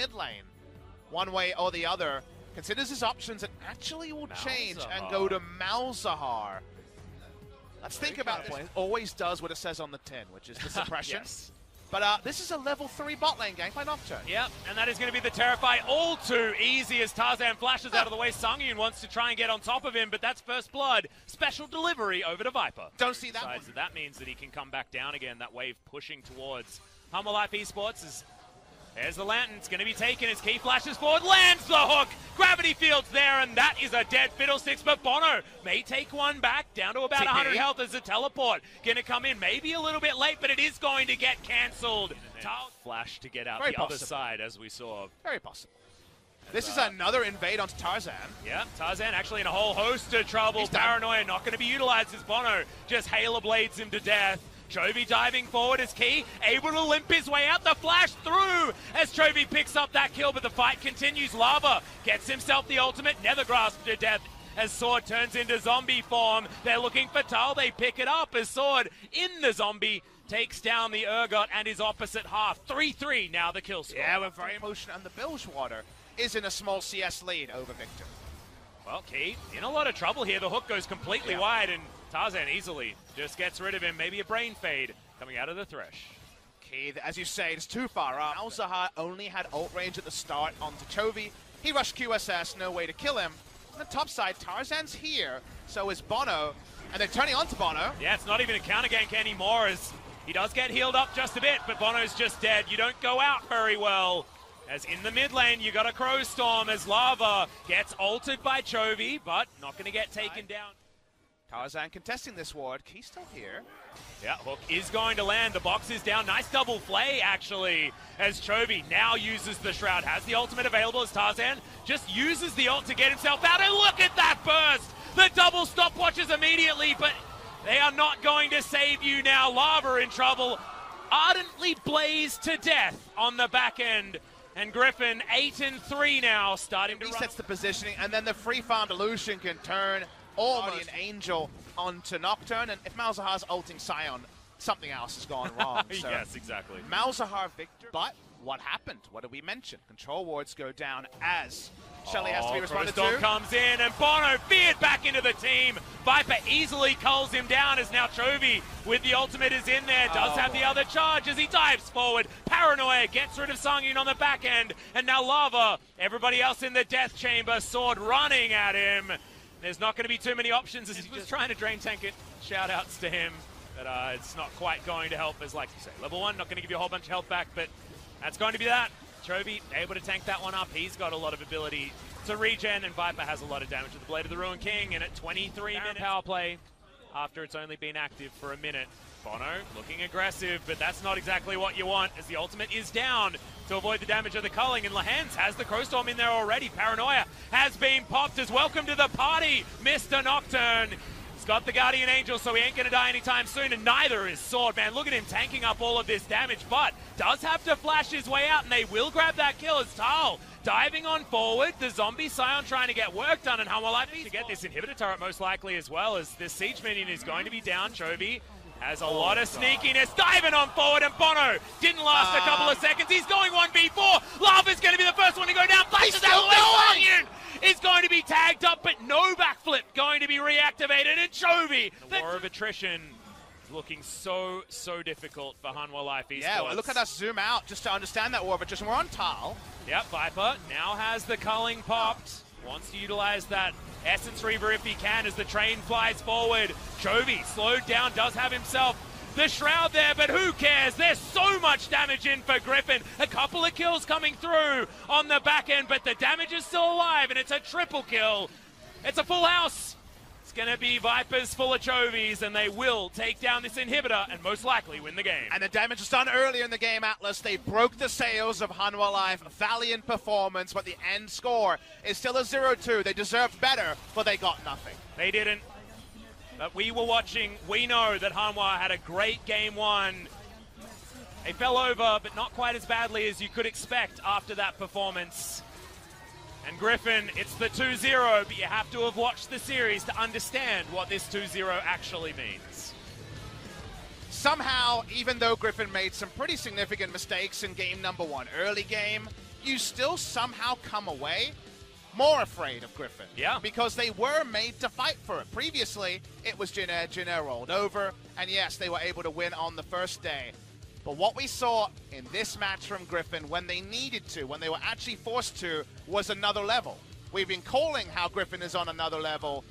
mid lane, one way or the other, considers his options and actually will change and go to Malzahar. Let's think about this. It always does what it says on the tin, which is the suppression. Yes. But this is a level 3 bot lane gank by Nocturne. Yep, and that is going to be the Terrify all too easy as Tarzan flashes out of the way. Sang-hyeon wants to try and get on top of him, but that's first blood. Special delivery over to Viper. Don't see that one. That means that he can come back down again, that wave pushing towards Hanwha Life Esports. There's the lantern, it's going to be taken as Key flashes forward, lands the hook! Gravity Field's there, and that is a dead Fiddlesticks, but bonO may take one back, down to about 100 health as the teleport. Going to come in, maybe a little bit late, but it is going to get cancelled. Flash to get out the other side, as we saw. Very possible. This is another invade onto Tarzan. Yeah, Tarzan actually in a whole host of trouble. Paranoia not going to be utilized as bonO just Halo Blades him to death. Chovy diving forward as Key, able to limp his way out, the flash through as Chovy picks up that kill, but the fight continues. Lava gets himself the ultimate, Nether Grasp to death as Sword turns into zombie form. They're looking for Thal, they pick it up as Sword in the zombie takes down the Urgot and his opposite half. 3-3 now the kill score. Yeah, we're very emotional, and the Bilgewater is in a small CS lead over Victor. Well, Key in a lot of trouble here. The hook goes completely wide, and Tarzan easily just gets rid of him. Maybe a brain fade coming out of the Thresh. Key, as you say, it's too far up. Malzahar only had ult range at the start onto Chovy. He rushed QSS, no way to kill him. On the top side, Tarzan's here, so is bonO, and they're turning onto bonO. Yeah, it's not even a counter gank anymore as he does get healed up just a bit, but bonO's just dead. You don't go out very well. As in the mid lane, you got a Crow Storm as Lava gets ulted by Chovy, but not going to get taken down. Tarzan contesting this ward. Key's still here. Yeah, hook is going to land. The box is down. Nice double flay, actually, as Chovy now uses the Shroud. Has the ultimate available as Tarzan just uses the ult to get himself out. And look at that burst! The double stopwatches immediately, but they are not going to save you now. Lava in trouble. Ardently blazed to death on the back end. And Griffin, 8-3 now, starting to resets the positioning, and then the free farmed illusion can turn almost an Angel onto Nocturne, and if Malzahar's ulting Sangyeon, something else has gone wrong. So yes, exactly. Malzahar Victor, but what happened? What did we mention? Control wards go down as HLE has to be responded to. Comes in, and bonO feared back into the team. Viper easily culls him down as now Chovy with the ultimate is in there. Does have the other charge as he dives forward. Paranoia gets rid of Sang-hyeon on the back end, and now Lava, everybody else in the death chamber, Sword running at him. There's not going to be too many options as he was trying to drain tank it. Shout outs to him, but it's not quite going to help as, like you say, level 1, not going to give you a whole bunch of health back, but that's going to be that. Chovy able to tank that one up. He's got a lot of ability to regen, and Viper has a lot of damage with the Blade of the Ruined King, and at 23 minute power play after it's only been active for a minute. bonO looking aggressive, but that's not exactly what you want as the ultimate is down to avoid the damage of the culling, and Lehends has the Crow Storm in there already. Paranoia has been popped as welcome to the party, Mr. Nocturne. He's got the Guardian Angel, so he ain't going to die anytime soon, and neither is Sword. Man, look at him tanking up all of this damage, but does have to flash his way out, and they will grab that kill as Thal diving on forward. The zombie Scion trying to get work done, and Hanwha Life to get this inhibitor turret most likely as well, as this siege minion is going to be down. Chovy has a lot of sneakiness, diving on forward, and bonO didn't last a couple of seconds. He's going 1v4. Lava's going to be the first one to go down. Flashes out away. Is going to be tagged up, but no backflip going to be reactivated, and Chovy. The war of attrition looking so difficult for Hanwha Life Esports. Yeah, well, look at us zoom out just to understand that war of attrition. We're on Thal. Yep, Viper now has the culling popped. Wants to utilize that Essence Reaver if he can as the train flies forward. Chovy slowed down, does have himself the Shroud there, but who cares? There's so much damage in for Griffin. A couple of kills coming through on the back end, but the damage is still alive, and it's a triple kill. It's a full house. It's going to be Vipers full of Chovies, and they will take down this inhibitor and most likely win the game. And the damage was done earlier in the game, Atlas. They broke the sails of Hanwha Life. Valiant performance, but the end score is still a 0-2. They deserved better, but they got nothing. They didn't. But we were watching. We know that Hanwha had a great game one. They fell over, but not quite as badly as you could expect after that performance. And Griffin, it's the 2-0, but you have to have watched the series to understand what this 2-0 actually means. Somehow, even though Griffin made some pretty significant mistakes in game number 1, early game, you still somehow come away more afraid of Griffin. Yeah. Because they were made to fight for it. Previously, it was Jin-yeong rolled over, and yes, they were able to win on the first day. But what we saw in this match from Griffin, when they needed to, when they were actually forced to, was another level. We've been calling how Griffin is on another level.